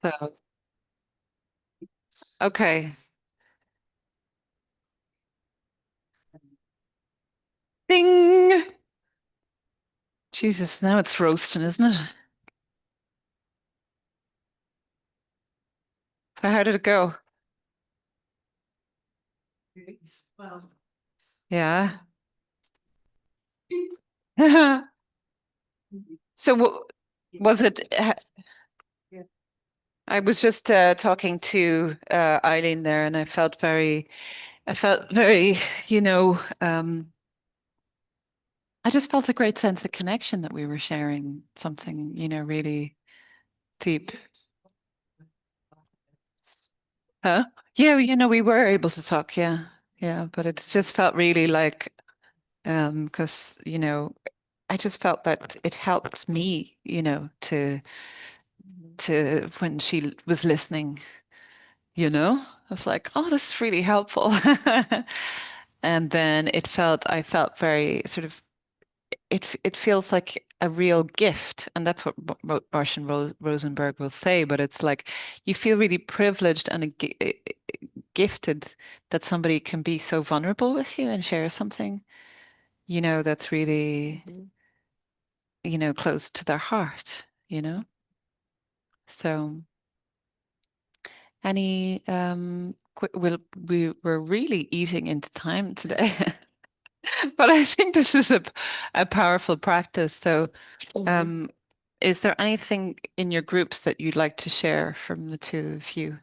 So, okay. Ding! Jesus, now it's roasting, isn't it? So how did it go? Well, Yeah. So was it? I was just talking to Eileen there, and I felt very, you know, I just felt a great sense of connection that we were sharing something, really deep. Huh? Yeah, we were able to talk. Yeah, yeah, but it just felt really like, because I just felt that it helped me, to when she was listening, I was like, oh, this is really helpful. And then I felt very sort of, it feels like a real gift. And that's what Martian Rosenberg will say, but it's like you feel really privileged and gifted that somebody can be so vulnerable with you and share something, that's really, close to their heart, So any we're really eating into time today. But I think this is a powerful practice. So, um, is there anything in your groups that you'd like to share from the two of you,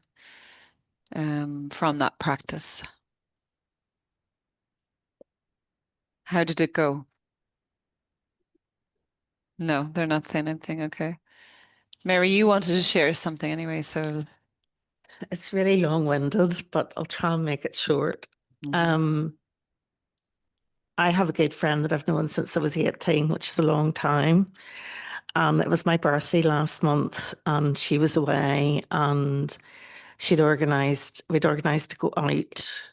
from that practice? How did it go? No, they're not saying anything. Okay. Mary, you wanted to share something anyway, so it's really long-winded, but I'll try and make it short. mhm. I have a good friend that I've known since I was 18, which is a long time. And it was my birthday last month, and she was away, and we'd organised to go out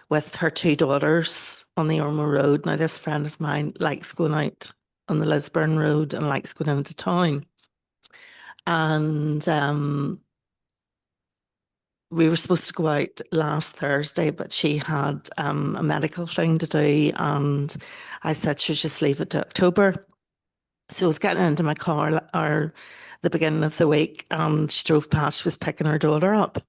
with her two daughters on the Ormo Road. Now, this friend of mine likes going out on the Lisburn Road and likes going into town. And we were supposed to go out last Thursday, but she had a medical thing to do, and I said she'd just leave it to October. So I was getting into my car or the beginning of the week, and she drove past. She was picking her daughter up,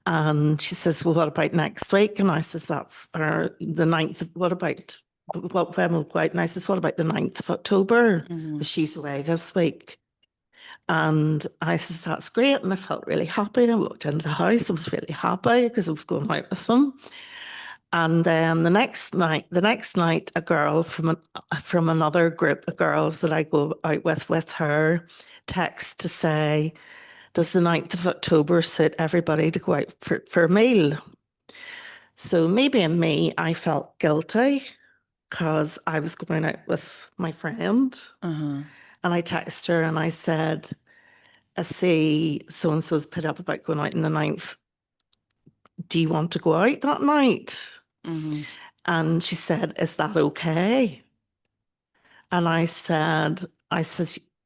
and she says, "Well, what about next week?" And I says, "That's or the 9th. What about when we'll go out?" And I says, "What about the 9th of October? Mhm. She's away this week." And I said, "That's great." And I felt really happy. I walked into the house. I was really happy because I was going out with them. And then the next night, a girl from another group of girls that I go out with her text to say, "Does the 9th of October suit everybody to go out for a meal?" So me being me, I felt guilty because I was going out with my friend. Uh-huh. And I texted her and I said, "I see so and so's put up about going out on the 9th. Do you want to go out that night?" Mhm. And she said, "Is that okay?" And I said,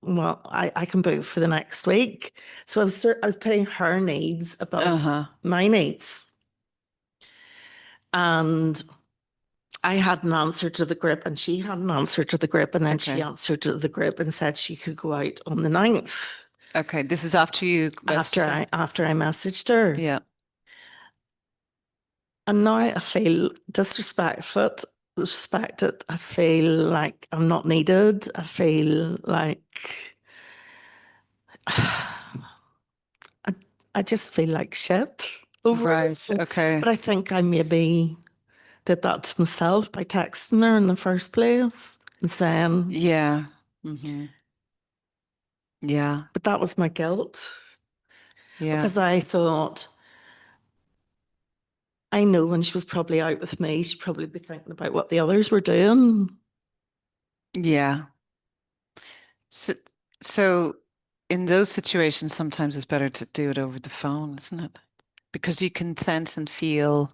"Well, I can book for the next week." So I was putting her needs above Uh-huh. my needs. And I had an answer to the group, and she had an answer to the group, and then she Okay. answered to the group and said she could go out on the 9th Okay. This is after you after messaged her. I messaged her. Yeah. And now I feel respected. I feel like I'm not needed. I feel like I, I just feel like shit over Right. it. Okay. But I think I maybe did that to myself by texting her in the first place and saying, Yeah. Hmm. Yeah. but that was my guilt Yeah. because I thought, I know when she was probably out with me, she'd probably be thinking about what the others were doing. Yeah. So, so in those situations, sometimes it's better to do it over the phone, isn't it? Because you can sense and feel,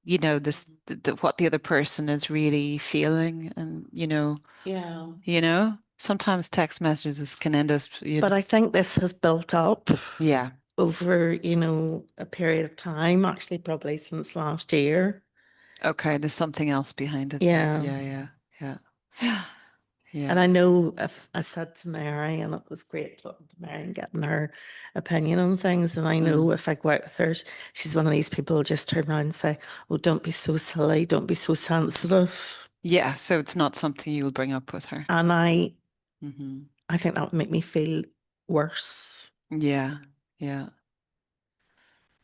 what the other person is really feeling, and Yeah. you know. Sometimes text messages can end up, But I think this has built up yeah. over, a period of time, actually, probably since last year. Okay, there's something else behind it. Yeah. Yeah, yeah, yeah. Yeah. And I know if I said to Mary, and it was great talking to Mary and getting her opinion on things. And I know if I go out with her, she's one of these people who just turn around and say, "Oh, don't be so silly, don't be so sensitive." Yeah, so it's not something you'll bring up with her. And Hmm. I think that would make me feel worse. Yeah, yeah,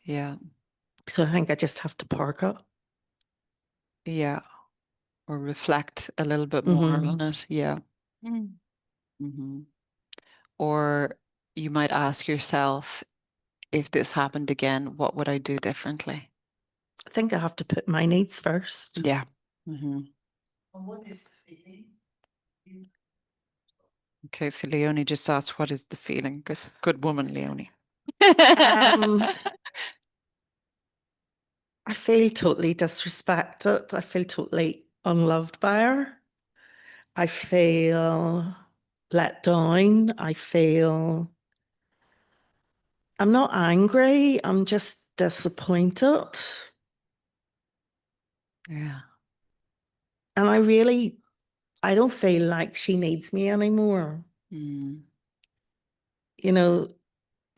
yeah, So I think I just have to park it. yeah. Or reflect a little bit more on it. Yeah. Hmm. Or you might ask yourself, if this happened again, what would I do differently? I think I have to put my needs first. Yeah. Hmm. And what is the feeling? Okay, so Leonie just asked, what is the feeling? Good woman, Leonie. I feel totally disrespected. I feel totally unloved by her. I feel let down. I'm not angry. I'm just disappointed. Yeah. And I don't feel like she needs me anymore. Mm. You know,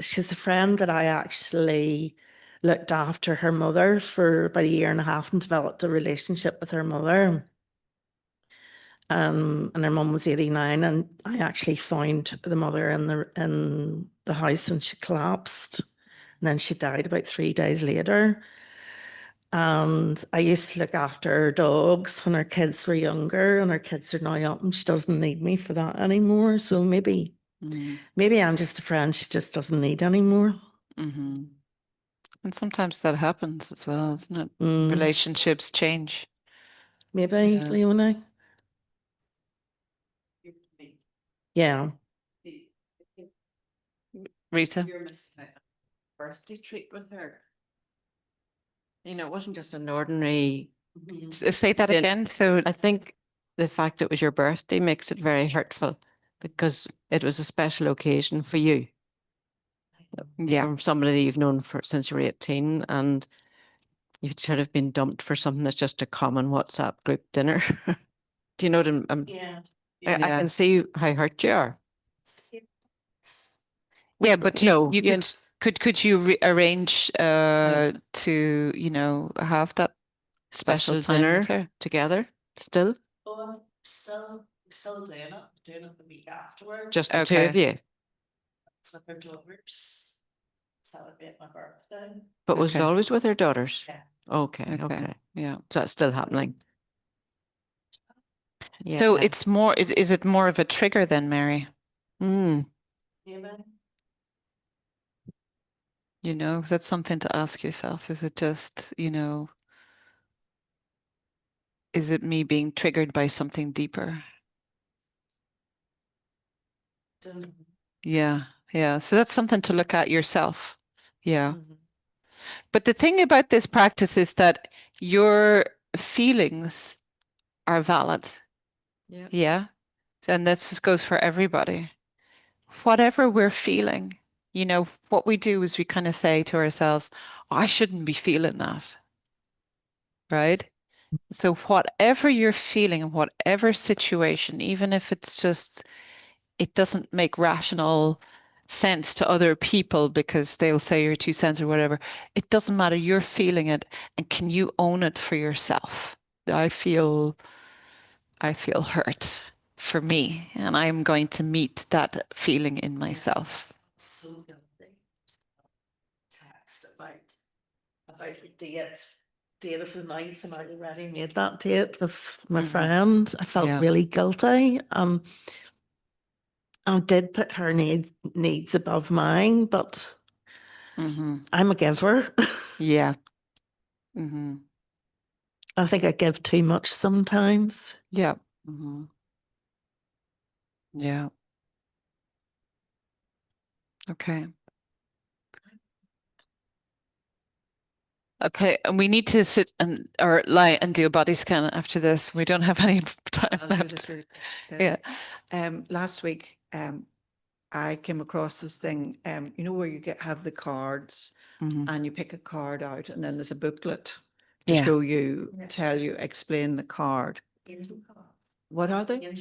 she's a friend that I actually looked after her mother for about a year and a half and developed a relationship with her mother. And her mum was 89, and I actually found the mother in the house and she collapsed. And then she died about 3 days later. And I used to look after her dogs when her kids were younger, and her kids are now up and she doesn't need me for that anymore. So maybe Mm. I'm just a friend she just doesn't need anymore. Hmm. And sometimes that happens as well, isn't it? Mm, Relationships change. maybe, Yeah. Leonie. Yeah. Rita? You're missing out on a birthday treat with her. It wasn't just an ordinary. Say that Then- again. So, I think the fact it was your birthday makes it very hurtful because it was a special occasion for you. yeah. From somebody that you've known for since you were 18, and you should have been dumped for something that's just a common WhatsApp group dinner. Do you know what Yeah. I Yeah. can see how hurt you are. Yeah, but No, you could you arrange to, have that special special time with dinner her? together still, Oh, still doing it. Doing it the week afterwards. just the two of Okay. you. With her daughters. Celebrate my birthday. But was it Okay. always with her daughters? Yeah. Okay, Okay. okay. Yeah. So that's still happening. Yeah. So it's more, is it more of a trigger than Mary? Mm. That's something to ask yourself. Is it just, is it me being triggered by something deeper? Yeah. Yeah. So that's something to look at yourself. Yeah. Mhm. But the thing about this practice is that your feelings are valid. Yeah. Yeah. And this just goes for everybody. Whatever we're feeling, what we do is we kind of say to ourselves, I shouldn't be feeling that. Right? So whatever you're feeling in whatever situation, even if it's just, it doesn't make rational sense to other people because they'll say you're too sensitive or whatever, it doesn't matter. You're feeling it, and can you own it for yourself? I feel hurt for me, and I'm going to meet that feeling in myself. So guilty. Text about the date of the 9th, and I already made that date with my friend. I felt Yeah. really guilty. I did put her needs above mine, but Hmm. I'm a giver. Yeah. Hmm. I think I give too much sometimes. Yeah. Hmm. Yeah. Okay. Okay, and we need to sit and or lie and do a body scan after this. We don't have any time I'll do left. this really quick. Yeah. Last week, I came across this thing, you know, where you have the cards Mhm. and you pick a card out and then there's a booklet to Yeah. show you, tell you, explain the card. What are they?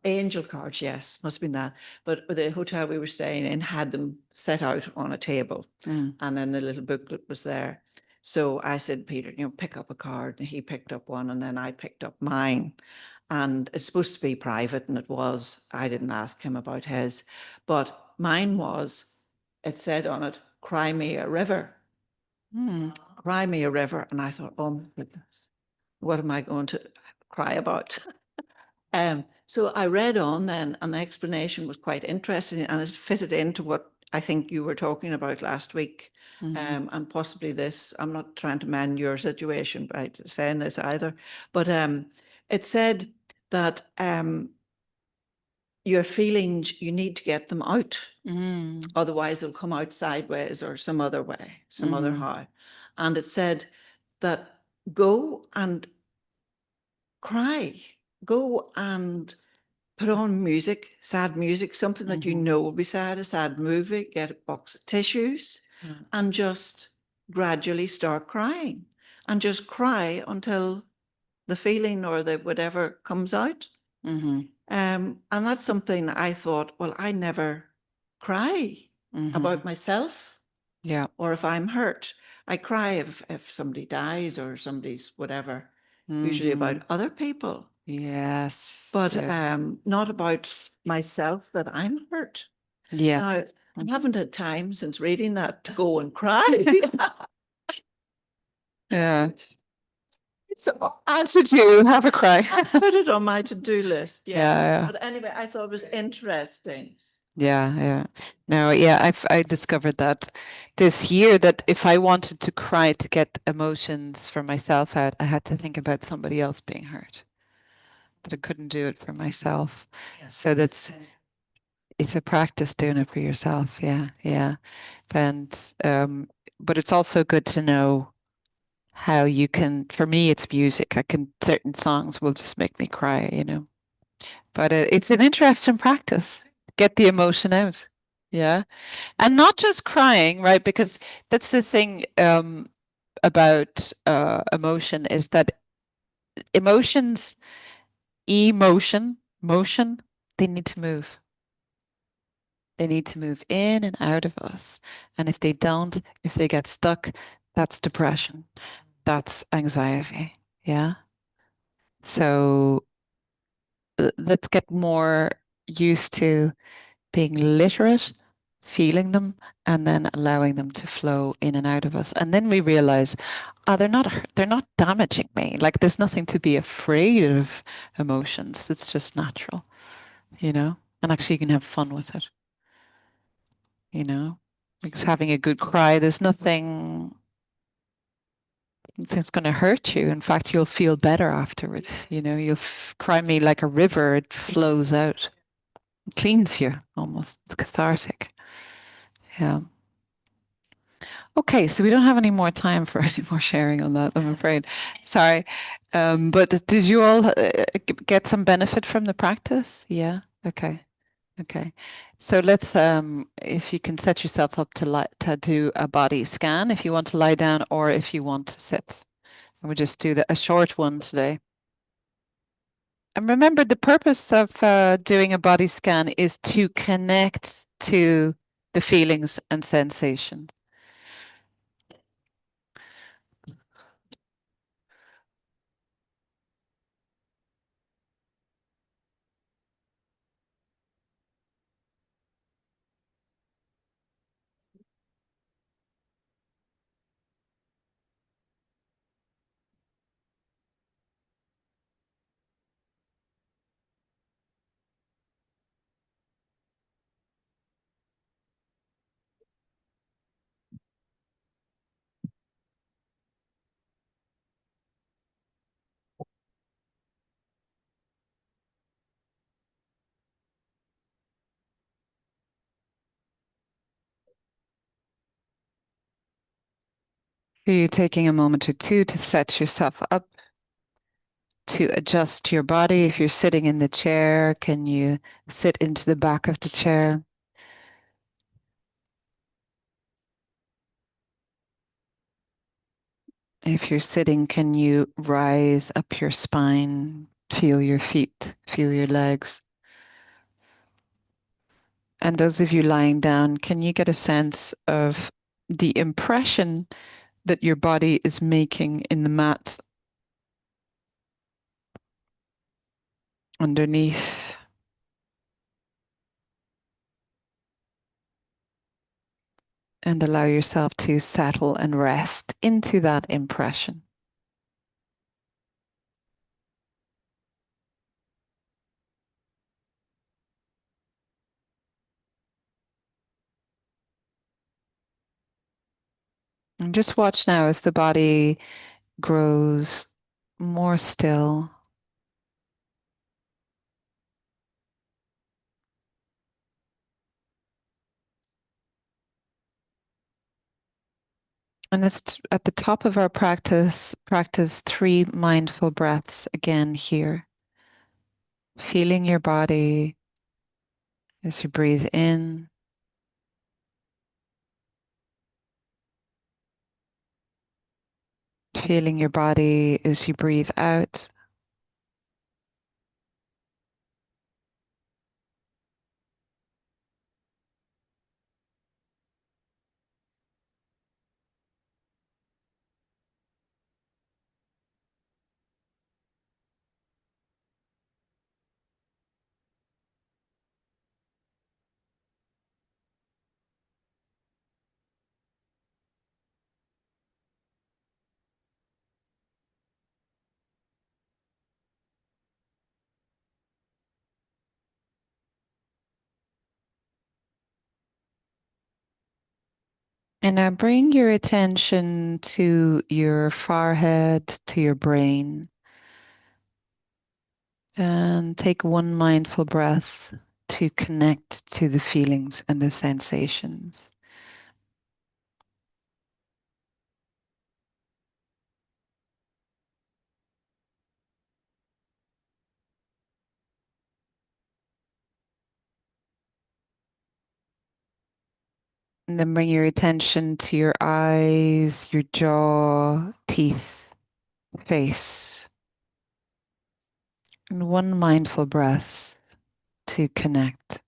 Angel cards, yes, must have been that. But the hotel we were staying in had them set out on a table Mm. and then the little booklet was there. So I said, Peter, you know, pick up a card. And he picked up one and then I picked up mine. And it's supposed to be private and it was. I didn't ask him about his. But mine was, it said on it, Cry Me a River. Mm. Cry Me a River. And I thought, oh my goodness, what am I going to cry about? So I read on then, and the explanation was quite interesting, and it fitted into what I think you were talking about last week, Mhm. and possibly this. I'm not trying to mend your situation by saying this either, but it said that your feelings, you need to get them out, Mm. otherwise they'll come out sideways or some other way, some other Mhm. how. And it said that go and cry, go and put on music, sad music, something that you Mhm. know will be sad, a sad movie, get a box of tissues Mm. and just gradually start crying and just cry until the feeling or the whatever comes out. Mhm. And that's something I thought, well, I never cry Mhm. about myself Yeah. or if I'm hurt. I cry if somebody dies or somebody's whatever, usually Mhm. about other people, Yes. but Yes. not about myself that I'm hurt. Yeah. Now, I haven't had time since reading that to go and cry. Yeah. So And to do, have a cry. I put it on my to-do list. Yeah. Yeah. But anyway, I thought it was interesting. Yeah. Yeah. No, yeah, I discovered that this year that if I wanted to cry to get emotions for myself out, I had to think about somebody else being hurt. That I couldn't do it for myself. So it's a practice doing it for yourself. Yeah. Yeah. And but it's also good to know how you can, for me, it's music. I can, certain songs will just make me cry, you know. But it's an interesting practice. Get the emotion out. Yeah. And not just crying, right? Because that's the thing about emotion is that emotions, motion, they need to move. They need to move in and out of us. And if they don't, if they get stuck, that's depression. That's anxiety. Yeah. So let's get more used to being literate, feeling them, and then allowing them to flow in and out of us. And then we realize, oh, they're not damaging me. Like there's nothing to be afraid of emotions. It's just natural, you know? And actually you can have fun with it, you know? Because having a good cry, there's nothing it's going to hurt you. In fact, you'll feel better afterwards. You know, you'll cry me like a river. It flows out, it cleans you almost. It's cathartic. Yeah. Okay, so we don't have any more time for any more sharing on that, I'm afraid. Sorry. But did you all get some benefit from the practice? Yeah. Okay. Okay. So let's if you can set yourself up to do a body scan if you want to lie down or if you want to sit. And we'll just do a short one today. And remember, the purpose of doing a body scan is to connect to the feelings and sensations. So you're taking a moment or two to set yourself up, to adjust your body. If you're sitting in the chair, can you sit into the back of the chair? If you're sitting, can you rise up your spine, feel your feet, feel your legs? And those of you lying down, can you get a sense of the impression that your body is making in the mat underneath? And allow yourself to settle and rest into that impression. And just watch now as the body grows more still. And let's, at the top of our practice, practice 3 mindful breaths again here. Feeling your body as you breathe in. Feeling your body as you breathe out. And now bring your attention to your forehead, to your brain. And take 1 mindful breath to connect to the feelings and the sensations. And then bring your attention to your eyes, your jaw, teeth, face. And 1 mindful breath to connect.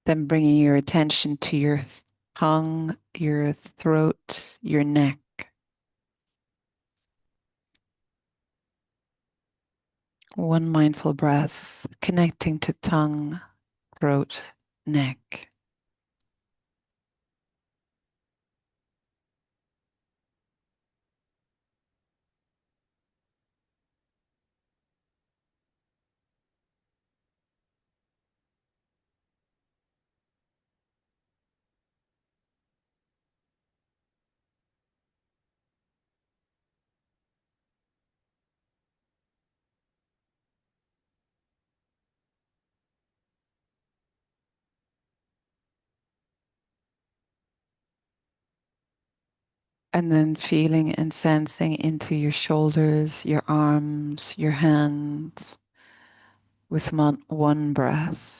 Then bringing your attention to your tongue, your throat, your neck. One mindful breath, connecting to tongue, throat, neck. And then feeling and sensing into your shoulders, your arms, your hands with 1 breath.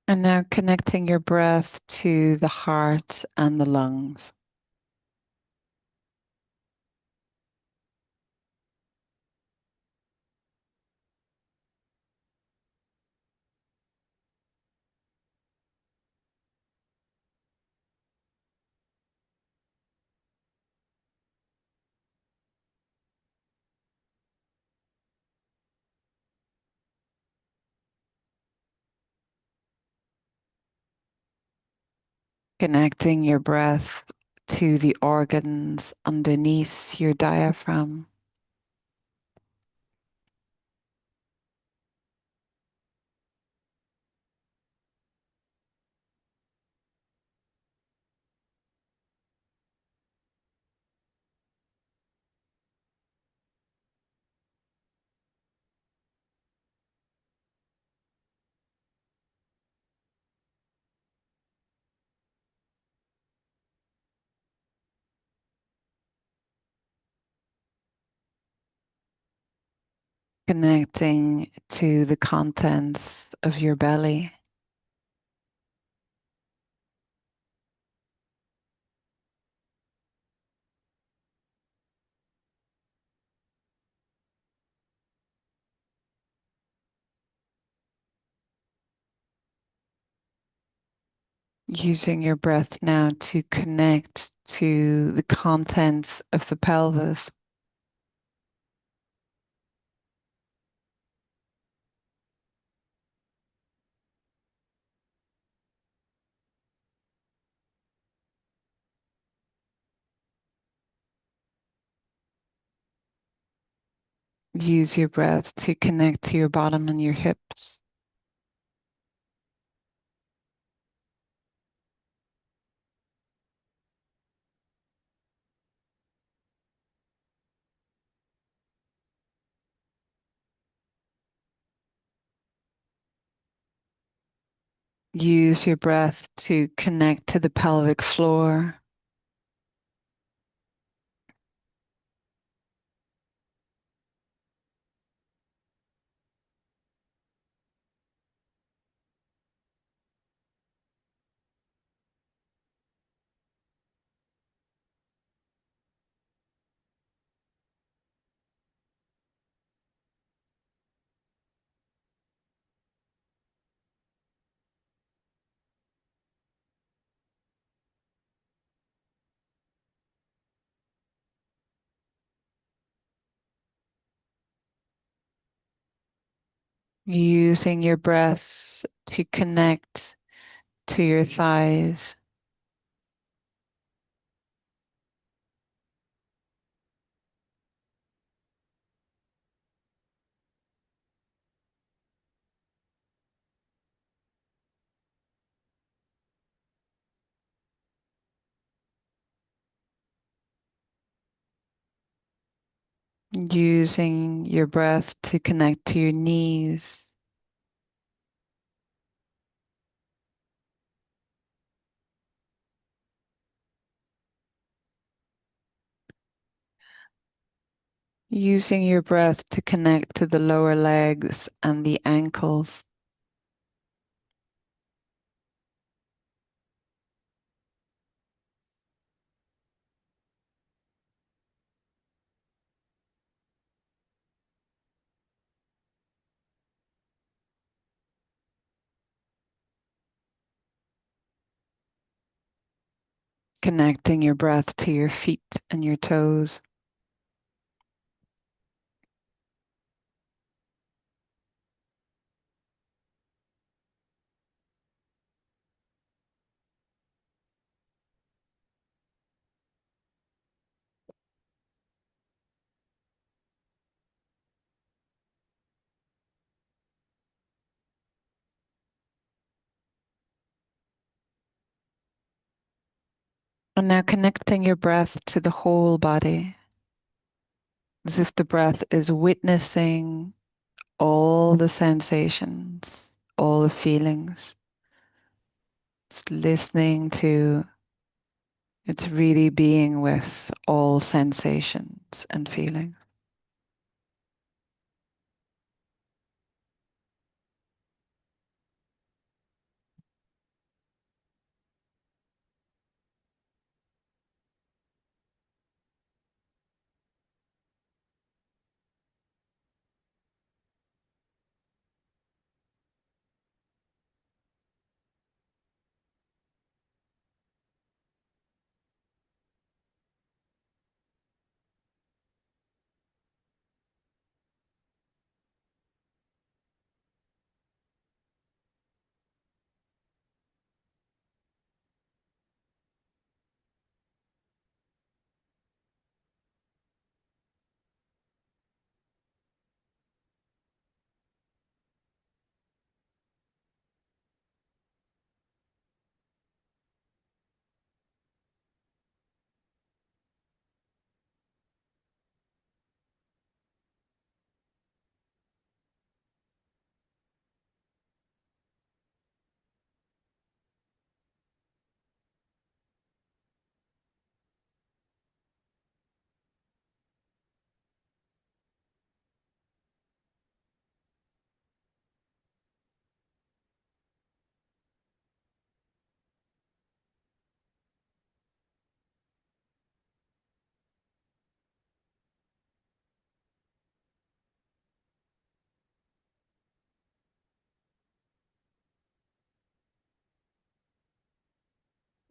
And now connecting your breath to the heart and the lungs. Connecting your breath to the organs underneath your diaphragm. Connecting to the contents of your belly. Using your breath now to connect to the contents of the pelvis. Use your breath to connect to your bottom and your hips. Use your breath to connect to the pelvic floor. Using your breath to connect to your thighs. Using your breath to connect to your knees. Using your breath to connect to the lower legs and the ankles. Connecting your breath to your feet and your toes. And now connecting your breath to the whole body, as if the breath is witnessing all the sensations, all the feelings. It's listening to, it's really being with all sensations and feelings.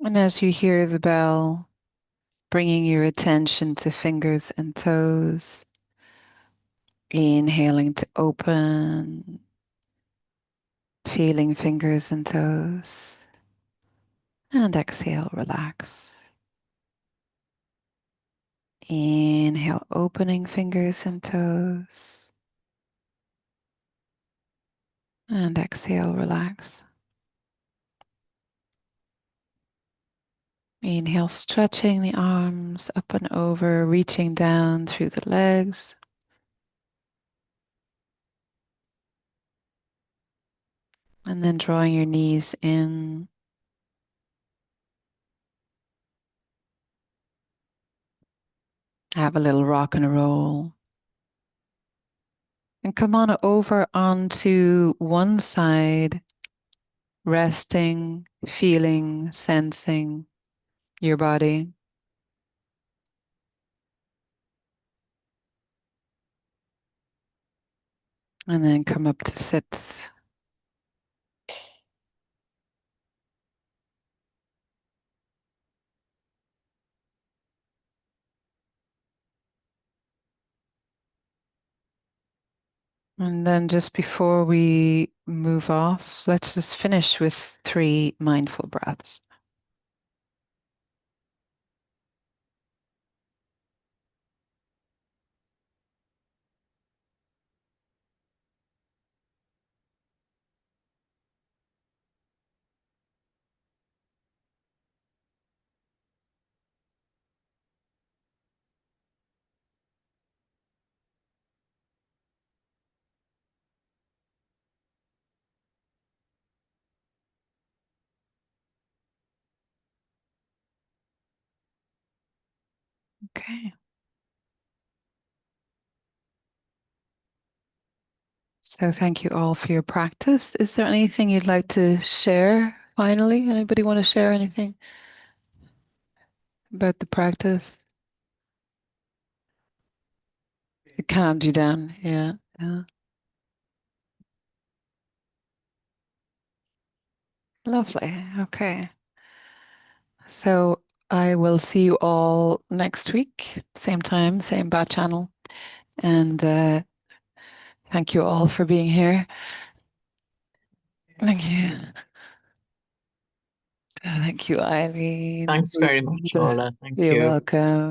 And as you hear the bell, bringing your attention to fingers and toes, inhaling to open, feeling fingers and toes, and exhale, relax. Inhale, opening fingers and toes, and exhale, relax. Inhale, stretching the arms up and over, reaching down through the legs. And then drawing your knees in. Have a little rock and roll. And come on over onto one side, resting, feeling, sensing your body. And then come up to sit. And then just before we move off, let's just finish with 3 mindful breaths. Okay. So thank you all for your practice. Is there anything you'd like to share finally? Anybody want to share anything about the practice? It calmed you down. Yeah. Yeah. Lovely. Okay. So I will see you all next week, same time, same bat channel. And thank you all for being here. Thank you. Thank you, Eileen. Thanks very much, Good. Orla. Thank You're you. welcome.